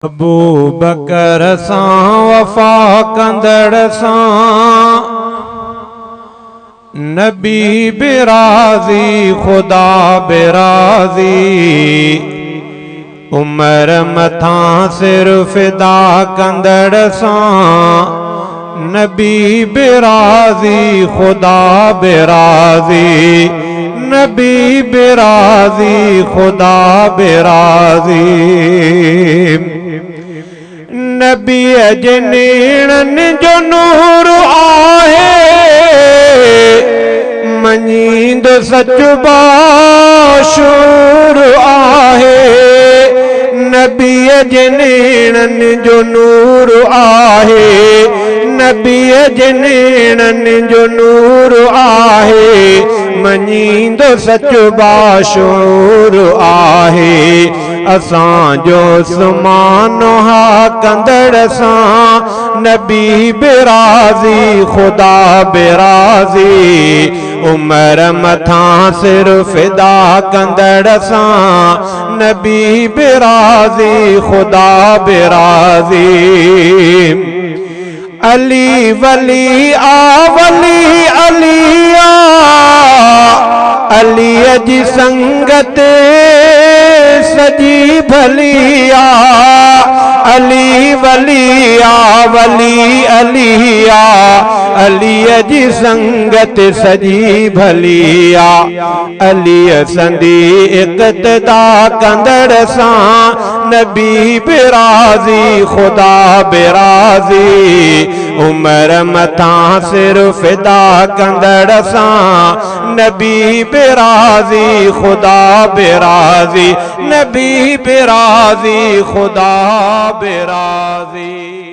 अबू बकर सां वफा कंदड़ सां नबी बिराज़ी खुदा बिराज़ी उमर मथां सिर फिदा कंदड़ सां नबी बिराज़ी खुदा बिराज़ी नबी बिराज़ी खुदा बिराज़ी नबी अजनेणन जो नूर आहे मनींद सच बाशूर आहे नबी अजनेणन जो नूर आहे नबी अजनेणन जो नूर आहे मनींद सच बाशूर आहे असां जो सुमानो हा कंदड़ सां नबी बिराज़ी खुदा बिराज़ी उमर मथां सिर फिदा कंदड़ सां नबी बिराज़ी खुदा बिराज़ी अली वली आवली अलिया अली जी संगत सजी भलिया अली वलिया वली अलिया अली जी संगत सजी भलिया अली संदी इक़्तिदा कंदड़ सां नबी बिराज़ी खुदा बिराज़ी उमर मथां सिर फिदा कंदड़ सां नबी बिराज़ी खुदा बिराज़ी नबी बिराज़ी खुदा बिराज़ी।